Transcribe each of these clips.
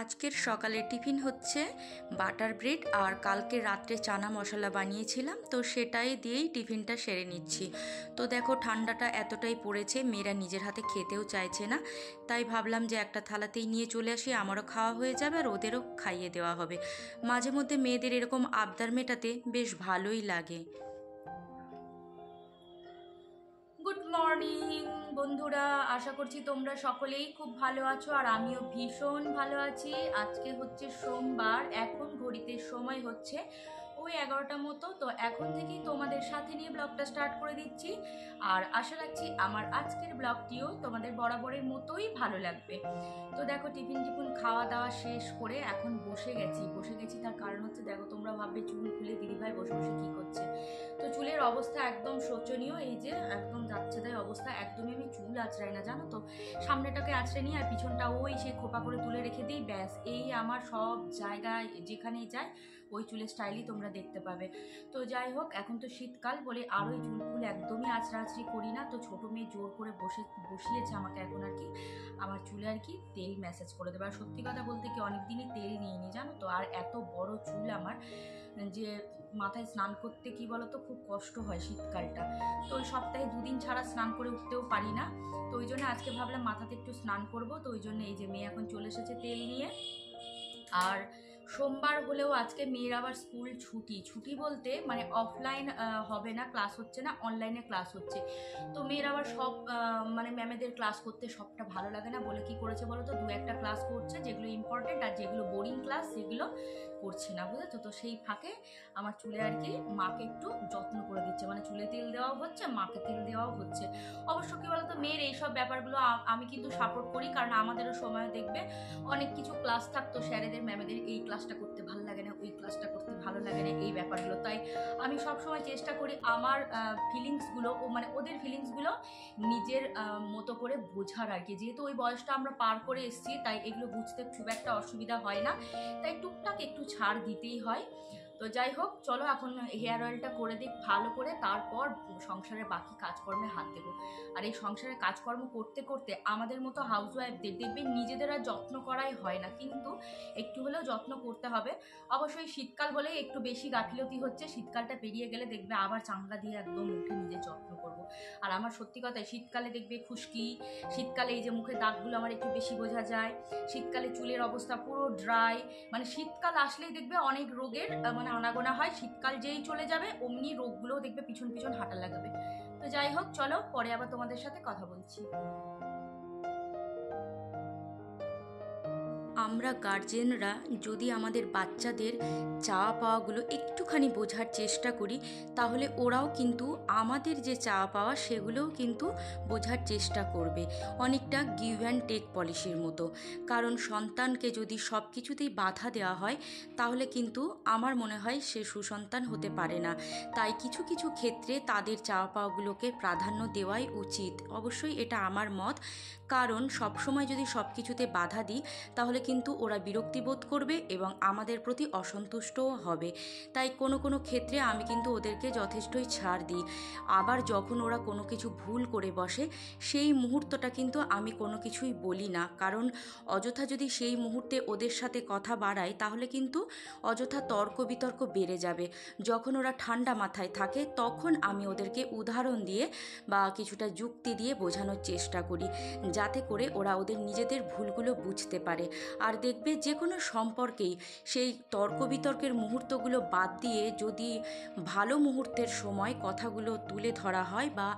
আজকের সকালের টিফিন হচ্ছে বাটার ব্রেড, আর কালকে রাত্রে চানা মশলা বানিয়েছিলাম, তো সেটাই দিয়েই টিফিনটা সেরে নিচ্ছি। তো দেখো ঠান্ডাটা এতটাই পড়েছে, মেয়েরা নিজের হাতে খেতেও চাইছে না, তাই ভাবলাম যে একটা থালাতেই নিয়ে চলে আসি, আমারও খাওয়া হয়ে যাবে আর ওদেরও খাইয়ে দেওয়া হবে। মাঝে মধ্যে মেয়েদের এরকম আবদার মেটাতে বেশ ভালোই লাগে। গুড মর্নিং বন্ধুরা, আশা করছি তোমরা সকলেই খুব ভালো আছো আর আমিও ভীষণ ভালো আছি। আজকে হচ্ছে সোমবার, এখন ঘড়িতে সময় হচ্ছে ওই 11টা মতো। তো এখন থেকেই তোমাদের সাথে নিয়ে ব্লগটা স্টার্ট করে দিচ্ছি, আর আশা রাখছি আমার আজকের ব্লগটিও তোমাদের বরাবরের মতোই ভালো লাগবে। তো দেখো টিফিন খাওয়া দাওয়া শেষ করে এখন বসে গেছি তার কারণ হচ্ছে, দেখো তোমরা ভাববে চুল খুলে দিদিভাই বসে বসে কী করছে। তো চুলের অবস্থা একদম শোচনীয়, এই যে একদম যাচ্ছে তাই অবস্থা, একদমই আমি চুল আঁচড়াই না জানো তো, সামনেটাকে আঁচড়ে নিই আর পিছনটা ওই সে খোপা করে তুলে রেখে দিই, ব্যাস এই আমার সব জায়গায় যেখানেই যায় ওই চুলের স্টাইলই তোমরা দেখতে পাবে। তো যাই হোক, এখন তো শীতকাল বলে আর ওই চুল ফুল একদমই আঁচড়াআঁচড়ি করি না। তো ছোটো মেয়ে জোর করে বসিয়েছে আমাকে এখন আর কি আমার চুলে আর কি তেল ম্যাসেজ করে দেবে। আর সত্যি কথা বলতে কি অনেকদিনই তেল নিইনি জানো তো, আর এত বড় চুল আমার যে মাথায় স্নান করতে কি বলতো খুব কষ্ট হয় শীতকালটা। তো ওই সপ্তাহে 2 দিন ছাড়া স্নান করে উঠতেও পারি না। তো ওই জন্য আজকে ভাবলাম মাথাতে একটু স্নান করব। তো ওই জন্য এই যে মেয়ে এখন চলে এসেছে তেল নিয়ে। আর সোমবার হলেও আজকে মেয়ের আবার স্কুল ছুটি বলতে মানে অফলাইন হবে না, ক্লাস হচ্ছে না, অনলাইনে ক্লাস হচ্ছে। তো মেয়ের আবার সব মানে ম্যামেদের ক্লাস করতে সবটা ভালো লাগে না বলে কি করেছে বলো তো, 2-1টা ক্লাস করছে যেগুলো ইম্পর্টেন্ট, আর যেগুলো বোরিং ক্লাস সেগুলো করছে না, বুঝেছো। তো সেই ফাঁকে আমার চুলে আর কি মাকে একটু যত্ন করে দিচ্ছে, মানে চুলে তেল দেওয়াও হচ্ছে, মাকে তেল দেওয়াও হচ্ছে। অবশ্য কি বলতো, মেয়ের এইসব ব্যাপারগুলো আমি কিন্তু সাপোর্ট করি, কারণ আমাদেরও সময় দেখবে অনেক কিছু ক্লাস থাকতো, স্যারেদের ম্যামেদের এই ক্লাসটা করতে ভালো লাগে না, ওই ক্লাসটা করতে ভালো লাগে না, এই ব্যাপারগুলো। তাই আমি সবসময় চেষ্টা করি আমার ফিলিংসগুলো মানে ওদের ফিলিংসগুলো নিজের মতো করে বোঝার আর কি। যেহেতু ওই বয়সটা আমরা পার করে এসেছি, তাই এগুলো বুঝতে খুব একটা অসুবিধা হয় না, তাই টুকটাক একটু ছাড় দিতেই হয়। তো যাই হোক, চলো এখন হেয়ার অয়েলটা করে দিই ভালো করে, তারপর সংসারের বাকি কাজকর্মে হাত দেবো। আর এই সংসারের কাজকর্ম করতে করতে আমাদের মতো হাউসওয়াইফদের দেখবে নিজেদের আর যত্ন করাই হয় না, কিন্তু একটু হলেও যত্ন করতে হবে। অবশ্যই শীতকাল বলে একটু বেশি গাফিলতি হচ্ছে, শীতকালটা পেরিয়ে গেলে দেখবে আবার চাঙ্গা দিয়ে একদম উঠে নিজের যত্ন করব। আর আমার সত্যি কথা, শীতকালে দেখবে খুশকি, শীতকালে এই যে মুখের দাগগুলো আমার একটু বেশি বোঝা যায়, শীতকালে চুলের অবস্থা পুরো ড্রাই, মানে শীতকাল আসলেই দেখবে অনেক রোগের মানে আনাগোনা হয়, শীতকাল যেই চলে যাবে অমনি রোগগুলোও দেখবে পিছন পিছন হাঁটা লাগাবে। তো যাই হোক, চলো পরে আবার তোমাদের সাথে কথা বলছি। আমরা গার্জেনরা যদি আমাদের বাচ্চাদের চাওয়া পাওয়াগুলো একটুখানি বোঝার চেষ্টা করি, তাহলে ওরাও কিন্তু আমাদের যে চাওয়া পাওয়া সেগুলোও কিন্তু বোঝার চেষ্টা করবে, অনেকটা গিভ অ্যান্ড টেক পলিসির মতো। কারণ সন্তানকে যদি সব কিছুতেই বাধা দেওয়া হয়, তাহলে কিন্তু আমার মনে হয় সে সুসন্তান হতে পারে না। তাই কিছু কিছু ক্ষেত্রে তাদের চাওয়া পাওয়াগুলোকে প্রাধান্য দেওয়াই উচিত, অবশ্যই এটা আমার মত। কারণ সবসময় যদি সব কিছুতে বাধা দিই, তাহলে কিন্তু ওরা বিরক্তিবোধ করবে এবং আমাদের প্রতি অসন্তুষ্টও হবে। তাই কোনো কোনো ক্ষেত্রে আমি কিন্তু ওদেরকে যথেষ্টই ছাড় দিই। আবার যখন ওরা কোনো কিছু ভুল করে বসে, সেই মুহূর্তটা কিন্তু আমি কোনো কিছুই বলি না, কারণ অযথা যদি সেই মুহূর্তে ওদের সাথে কথা বাড়াই, তাহলে কিন্তু অযথা তর্ক বিতর্ক বেড়ে যাবে। যখন ওরা ঠান্ডা মাথায় থাকে, তখন আমি ওদেরকে উদাহরণ দিয়ে বা কিছুটা যুক্তি দিয়ে বোঝানোর চেষ্টা করি, যাতে করে ওরা ওদের নিজেদের ভুলগুলো বুঝতে পারে। আর দেখবে যে কোনো সম্পর্কেই সেই তর্ক বিতর্কের মুহূর্তগুলো বাদ দিয়ে যদি ভালো মুহূর্তের সময় কথাগুলো তুলে ধরা হয় বা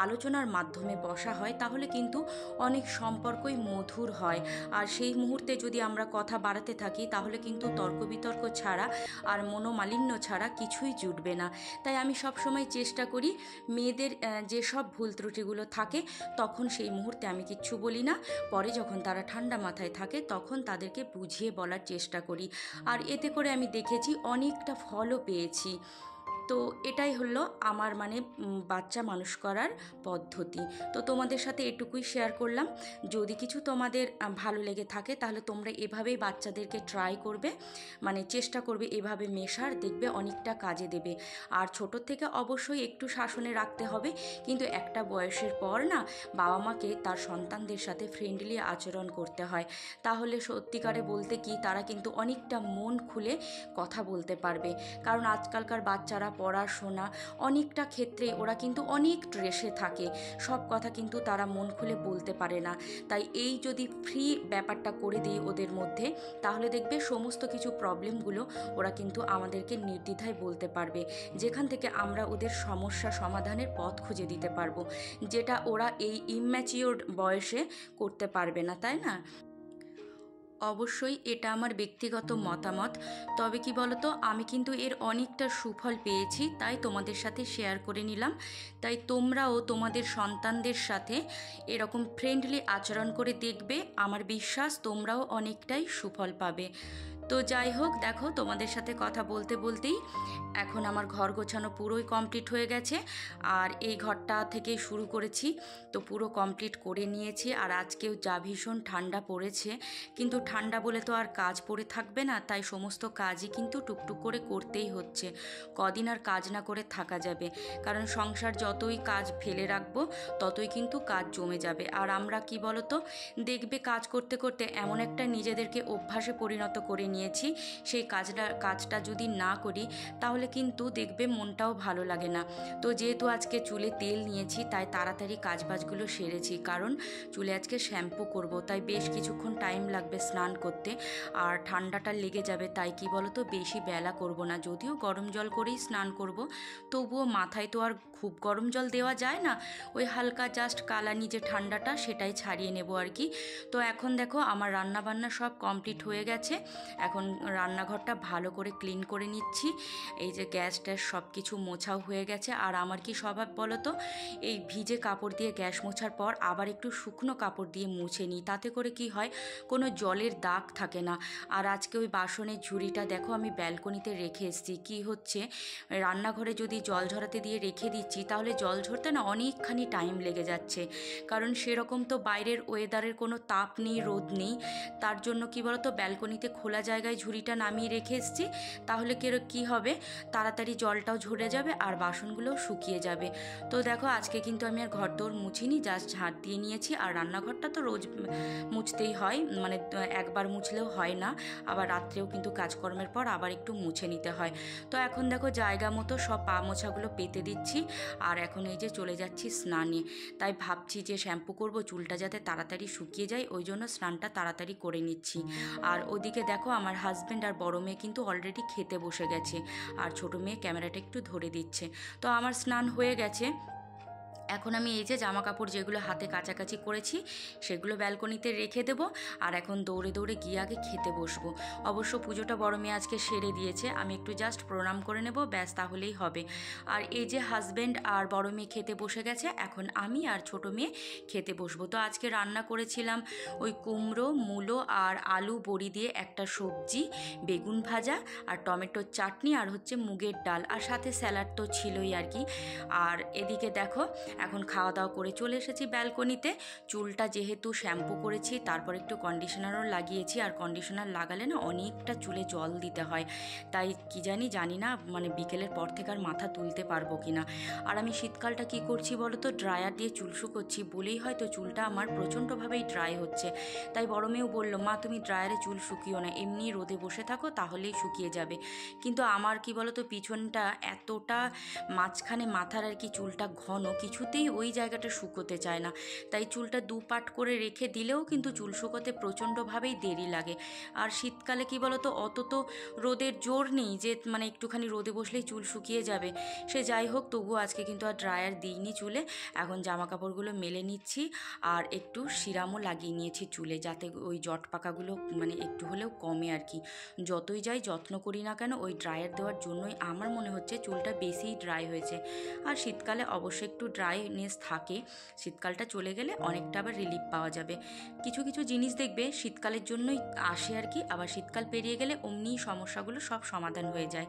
আলোচনার মাধ্যমে বসা হয়, তাহলে কিন্তু অনেক সম্পর্কই মধুর হয়। আর সেই মুহূর্তে যদি আমরা কথা বাড়াতে থাকি, তাহলে কিন্তু তর্ক বিতর্ক ছাড়া আর মনোমালিন্য ছাড়া কিছুই জুটবে না। তাই আমি সবসময় চেষ্টা করি মেয়েদের যেসব ভুল ত্রুটিগুলো থাকে, তখন সেই মুহূর্তে আমি কিচ্ছু বলি না, পরে যখন তারা ঠান্ডা মাথায় থাকে তখন তাদেরকে বুঝিয়ে বলার চেষ্টা করি। আর এতে করে আমি দেখেছি অনেকটা ফলও পেয়েছি। তো এটাই হলো আমার মানে বাচ্চা মানুষ করার পদ্ধতি। তো তোমাদের সাথে এটুকুই শেয়ার করলাম। যদি কিছু তোমাদের ভালো লেগে থাকে তাহলে তোমরা এভাবেই বাচ্চাদেরকে ট্রাই করবে, মানে চেষ্টা করবে এভাবে মেশার, দেখবে অনেকটা কাজে দেবে। আর ছোটোর থেকে অবশ্যই একটু শাসনে রাখতে হবে, কিন্তু একটা বয়সের পর না বাবা মাকে তার সন্তানদের সাথে ফ্রেন্ডলি আচরণ করতে হয়। তাহলে সত্যিকারে বলতে কি তারা কিন্তু অনেকটা মন খুলে কথা বলতে পারবে। কারণ আজকালকার বাচ্চারা পড়াশোনা অনেকটা ক্ষেত্রে ওরা কিন্তু অনেক স্ট্রেসে থাকে, সব কথা কিন্তু তারা মন খুলে বলতে পারে না। তাই এই যদি ফ্রি ব্যাপারটা করে দিই ওদের মধ্যে, তাহলে দেখবে সমস্ত কিছু প্রবলেমগুলো ওরা কিন্তু আমাদেরকে নির্দ্বিধায় বলতে পারবে, যেখান থেকে আমরা ওদের সমস্যা সমাধানের পথ খুঁজে দিতে পারবো, যেটা ওরা এই ইম্যাচিওরড বয়সে করতে পারবে না, তাই না? অবশ্যই এটা আমার ব্যক্তিগত মতামত। তবে কি বলতো, আমি কিন্তু এর অনেকটা সুফল পেয়েছি, তাই তোমাদের সাথে শেয়ার করে নিলাম। তাই তোমরাও তোমাদের সন্তানদের সাথে এরকম ফ্রেন্ডলি আচরণ করে দেখবে, আমার বিশ্বাস তোমরাও অনেকটাই সুফল পাবে। তো যাই হোক, দেখো তোমাদের সাথে কথা বলতে বলতেই এখন আমার ঘর গোছানো পুরোই কমপ্লিট হয়ে গেছে। আর এই ঘরটা থেকে শুরু করেছি, তো পুরো কমপ্লিট করে নিয়েছি। আর আজকেও যা ভীষণ ঠান্ডা পড়েছে, কিন্তু ঠান্ডা বলে তো আর কাজ পড়ে থাকবে না, তাই সমস্ত কাজই কিন্তু টুকটুক করে করতেই হচ্ছে। কদিন আর কাজ না করে থাকা যাবে, কারণ সংসার যতই কাজ ফেলে রাখবো ততই কিন্তু কাজ জমে যাবে। আর আমরা কি বলতো, দেখবে কাজ করতে করতে এমন একটা নিজেদেরকে অভ্যাসে পরিণত করে নিয়েছি, সেই কাজটা যদি না করি তাহলে কিন্তু দেখবে মনটাও ভালো লাগে না। তো যেহেতু আজকে চুলে তেল নিয়েছি, তাই তাড়াতাড়ি কাজবাজগুলো সেরেছি, কারণ চুলে আজকে শ্যাম্পু করব, তাই বেশ কিছুক্ষণ টাইম লাগবে স্নান করতে, আর ঠান্ডাটা লেগে যাবে। তাই কি বলতো, বেশি বেলা করব না, যদিও গরম জল করেই স্নান করব, তবুও মাথায় তো আর খুব গরম জল দেওয়া যায় না, ওই হালকা জাস্ট কালানি যে ঠান্ডাটা সেটাই ছাড়িয়ে নেব আর কি। তো এখন দেখো আমার রান্না বান্না সব কমপ্লিট হয়ে গেছে, এখন রান্নাঘরটা ভালো করে ক্লিন করে নিচ্ছি। এই যে গ্যাস ট্যাস সব কিছু মোছাও হয়ে গেছে। আর আমার কি স্বভাব বলো তো, এই ভিজে কাপড় দিয়ে গ্যাস মোছার পর আবার একটু শুকনো কাপড় দিয়ে মুছে নিই, তাতে করে কি হয়, কোনো জলের দাগ থাকে না। আর আজকে ওই বাসনের ঝুড়িটা দেখো আমি ব্যালকনিতে রেখে এসেছি। কি হচ্ছে, রান্নাঘরে যদি জল ঝরাতে দিয়ে রেখে দিচ্ছি, তাহলে জল ঝরতে না অনেকখানি টাইম লেগে যাচ্ছে, কারণ সেরকম তো বাইরের ওয়েদারের কোনো তাপ নেই, রোদ নেই। তার জন্য কি বলতো, ব্যালকনিতে খোলা জায়গায় ঝুড়িটা নামিয়ে রেখে এসেছি, তাহলে কি হবে, তাড়াতাড়ি জলটাও ঝরে যাবে আর বাসনগুলোও শুকিয়ে যাবে। তো দেখো আজকে কিন্তু আমি আর ঘর দৌড় মুছিনি, জাস্ট ঝাঁট দিয়ে নিয়েছি। আর রান্নাঘরটা তো রোজ মুছতেই হয়, মানে একবার মুছলেও হয় না, আবার রাত্রেও কিন্তু কাজকর্মের পর আবার একটু মুছে নিতে হয়। তো এখন দেখো জায়গা মতো সব পা মোছাগুলো পেতে দিচ্ছি, আর এখন এই যে চলে যাচ্ছি স্নানে। তাই ভাবছি যে শ্যাম্পু করব, চুলটা যাতে তাড়াতাড়ি শুকিয়ে যায়, ওই জন্য স্নানটা তাড়াতাড়ি করে নিচ্ছি। আর ওদিকে দেখো আমার হাজব্যান্ড আর বড় মেয়ে কিন্তু অলরেডি খেতে বসে গেছে, আর ছোটো মেয়ে ক্যামেরাটা একটু ধরে দিচ্ছে। তো আমার স্নান হয়ে গেছে, এখন আমি এই যে জামা কাপড় যেগুলো হাতে কাচাকাচি করেছি সেগুলো ব্যালকনিতে রেখে দেবো, আর এখন দৌড়ে দৌড়ে গিয়ে আগে খেতে বসবো। অবশ্য পুজোটা বড় মেয়ে আজকে সেরে দিয়েছে, আমি একটু জাস্ট প্রণাম করে নেব, ব্যাস তাহলেই হবে। আর এই যে হাজব্যান্ড আর বড় মেয়ে খেতে বসে গেছে, এখন আমি আর ছোটো মেয়ে খেতে বসবো। তো আজকে রান্না করেছিলাম ওই কুমড়ো, মূলো আর আলু বড়ি দিয়ে একটা সবজি, বেগুন ভাজা আর টমেটোর চাটনি, আর হচ্ছে মুগের ডাল, আর সাথে স্যালাড তো ছিলই আর কি। আর এদিকে দেখো এখন খাওয়া দাওয়া করে চলে এসেছি ব্যালকনিতে। চুলটা যেহেতু শ্যাম্পু করেছি, তারপর একটু কন্ডিশনারও লাগিয়েছি, আর কন্ডিশনার লাগালে না অনেকটা চুলে জল দিতে হয়, তাই কি জানি না মানে বিকেলের পর থেকে আর মাথা তুলতে পারবো কি না। আর আমি শীতকালটা কি করছি বলো তো, ড্রায়ার দিয়ে চুল শুকোচ্ছি বলেই হয়তো চুলটা আমার প্রচণ্ডভাবেই ড্রাই হচ্ছে। তাই বড় মেয়েও বললো, মা তুমি ড্রায়ারে চুল শুকিও না, এমনি রোদে বসে থাকো তাহলেই শুকিয়ে যাবে। কিন্তু আমার কি বলো তো, পিছনটা এতটা মাঝখানে মাথার আর কি চুলটা ঘন, কিছুতেই ওই জায়গাটা শুকোতে চায় না, তাই চুলটা দু পাট করে রেখে দিলেও কিন্তু চুল শুকোতে প্রচণ্ডভাবেই দেরি লাগে। আর শীতকালে কি বলো তো, অত তো রোদের জোর নেই যে মানে একটুখানি রোদে বসলেই চুল শুকিয়ে যাবে। সে যাই হোক, তবুও আজকে কিন্তু আর ড্রায়ার দিইনি চুলে। এখন জামা কাপড়গুলো মেলে নিচ্ছি, আর একটু সিরামও লাগিয়ে নিয়েছি চুলে, যাতে ওই জট পাকাগুলো মানে একটু হলেও কমে আর কি। যতই যাই যত্ন করি না কেন, ওই ড্রায়ার দেওয়ার জন্যই আমার মনে হচ্ছে চুলটা বেশিই ড্রাই হয়েছে। আর শীতকালে অবশ্যই একটু ড্রাই ড্রাইনেস থাকে, শীতকালটা চলে গেলে অনেকটা আবার রিলিফ পাওয়া যাবে। কিছু কিছু জিনিস দেখবে শীতকালের জন্যই আসে আর কি, আবার শীতকাল পেরিয়ে গেলে অমনি সমস্যাগুলো সব সমাধান হয়ে যায়।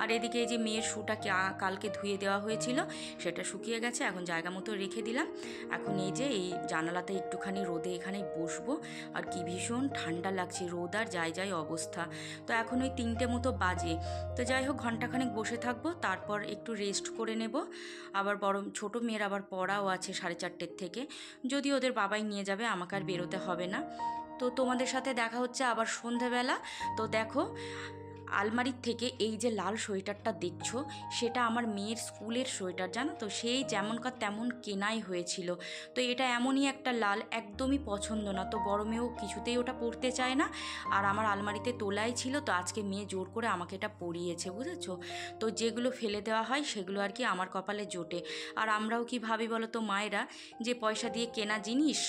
আর এদিকে এই যে মেয়ের শুটা কালকে ধুয়ে দেওয়া হয়েছিল, সেটা শুকিয়ে গেছে, এখন জায়গা মতো রেখে দিলাম। এখন এই যে এই জানালাতে একটুখানি রোদে এখানে বসবো, আর কি ভীষণ ঠান্ডা লাগছে, রোদ আর যায় অবস্থা। তো এখন ওই 3টে মতো বাজে, তো যাই হোক ঘন্টাখানেক বসে থাকবো, তারপর একটু রেস্ট করে নেব। আবার বড় ছোটো মেয়ের আবার পড়াও আছে 4:30 থেকে, যদি ওদের বাবাই নিয়ে যাবে, আমাকে আর বেরোতে হবে না। তো তোমাদের সাথে দেখা হচ্ছে আবার সন্ধেবেলা। তো দেখো আলমারির থেকে এই যে লাল সোয়েটারটা দেখছো, সেটা আমার মেয়ের স্কুলের সোয়েটার, জানো তো, সেই যেমনকার তেমন কেনাই হয়েছিল। তো এটা এমনই একটা লাল, একদমই পছন্দ না, তো বড় মেয়েও কিছুতেই ওটা পরতে চায় না, আর আমার আলমারিতে তোলাই ছিল, তো আজকে মেয়ে জোর করে আমাকে এটা পরিয়েছে, বুঝেছো। তো যেগুলো ফেলে দেওয়া হয় সেগুলো আর কি আমার কপালে জোটে। আর আমরাও কি ভাবি বলো তো মায়েরা, যে পয়সা দিয়ে কেনা জিনিস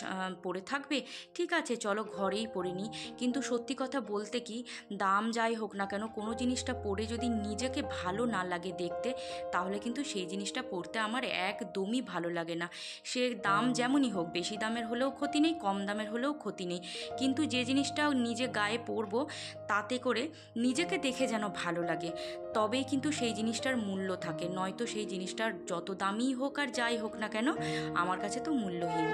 পরে থাকবে, ঠিক আছে চলো ঘরেই পরে নিই, কিন্তু সত্যি কথা বলতে কি, দাম যাই হোক না কেন, কোনো জিনিসটা পরে যদি নিজেকে ভালো না লাগে দেখতে, তাহলে কিন্তু সেই জিনিসটা পরতে আমার একদমই ভালো লাগে না। সে দাম যেমনই হোক, বেশি দামের হলেও ক্ষতি নেই, কম দামের হলেও ক্ষতি নেই, কিন্তু যে জিনিসটা নিজে গায়ে পরবো, তাতে করে নিজেকে দেখে যেন ভালো লাগে, তবেই কিন্তু সেই জিনিসটার মূল্য থাকে, নয়তো সেই জিনিসটার যত দামি হোক আর যাই হোক না কেন, আমার কাছে তো মূল্যহীন।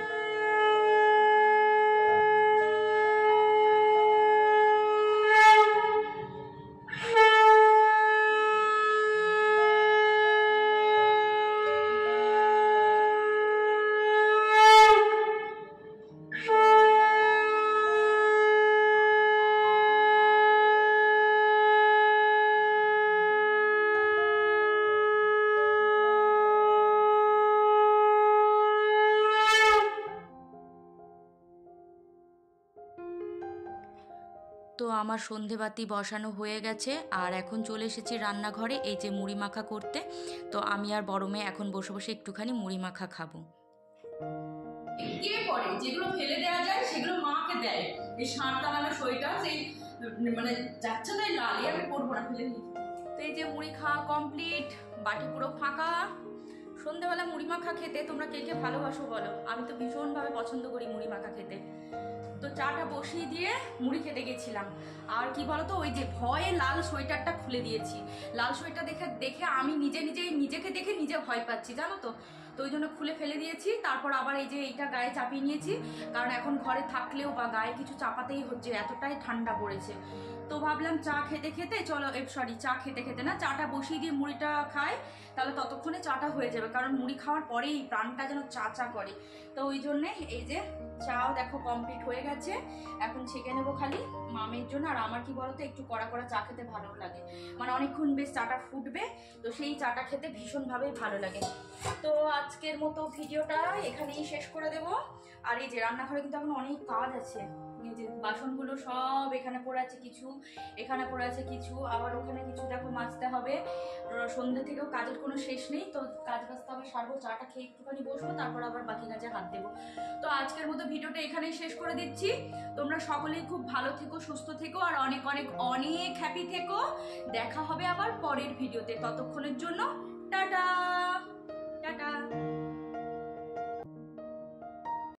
তো আমার সন্ধেবাতি বসানো হয়ে গেছে, আর এখন চলে এসেছি রান্নাঘরে এই যে মুড়ি মাখা করতে। তো আমি আর বড় মেয়ে এখন বসে বসে একটুখানি মুড়ি মাখা খাবো। কে পরে যেগুলো ফেলে দেওয়া যায় সেগুলো মাকে দেয়, এই শাঁড়টা মানে সোয়েটার, সেই মানে যাচ্ছে তাই লাল, আমি পরবো না, ফেলে দিই। তো এই যে মুড়ি খাওয়া কমপ্লিট, বাটি পুরো ফাঁকা। সন্ধ্যেবেলা মুড়ি মাখা খেতে তোমরা কে কে ভালোবাসো বলো, আমি তো ভীষণভাবে পছন্দ করি মুড়ি মাখা খেতে। তো চাটা বসিয়ে দিয়ে মুড়ি খেতে গেছিলাম, আর কি বলতো, ওই যে ভয়ে লাল সোয়েটারটা খুলে দিয়েছি, লাল সোয়েটার দেখে দেখে আমি নিজেকে দেখে নিজে ভয় পাচ্ছি, জানো তো, তো ওই জন্য খুলে ফেলে দিয়েছি। তারপর আবার এই যে এইটা গায়ে চাপিয়ে নিয়েছি, কারণ এখন ঘরে থাকলেও বা গায়ে কিছু চাপাতেই হচ্ছে, এতটাই ঠান্ডা পড়েছে। তো ভাবলাম চা খেতে খেতে চলো, চা খেতে খেতে না, চাটা বসিয়ে দিয়ে মুড়িটা খাই, তাহলে ততক্ষণে চাটা হয়ে যাবে, কারণ মুড়ি খাওয়ার পরেই প্রাণটা যেন চা চা করে। তো ওই জন্যে এই যে চাও দেখো কমপ্লিট হয়ে গেছে, এখন ছেঁকে নেবো খালি মামের জন্য। আর আমার কি বলতো, একটু কড়া কড়া চা খেতে ভালো লাগে, মানে অনেকক্ষণ বেশ চাটা ফুটবে, তো সেই চাটা খেতে ভীষণভাবে ভালো লাগে। তো আজকের মতো ভিডিওটা এখানেই শেষ করে দেব। আর এই যে রান্নাঘরে কিন্তু এখন অনেক কাজ আছে, এই যে বাসনগুলো সব এখানে পড়ে আছে কিছু, এখানে পড়ে আছে কিছু, আবার ওখানে কিছু দেখো মাজতে হবে। সন্ধ্যে থেকেও কাজের কোনো শেষ নেই, তো কাজ বাজতে হবে, সারবো, চাটা খেয়ে একটুখানি বসবো, তারপর আবার বাকি কাজে হাত দেবো। তো আজকের মতো ভিডিওটা এখানেই শেষ করে দিচ্ছি। তোমরা সকলেই খুব ভালো থেকো, সুস্থ থেকো, আর অনেক অনেক অনেক হ্যাপি থেকো। দেখা হবে আবার পরের ভিডিওতে, ততক্ষণের জন্য টাটা।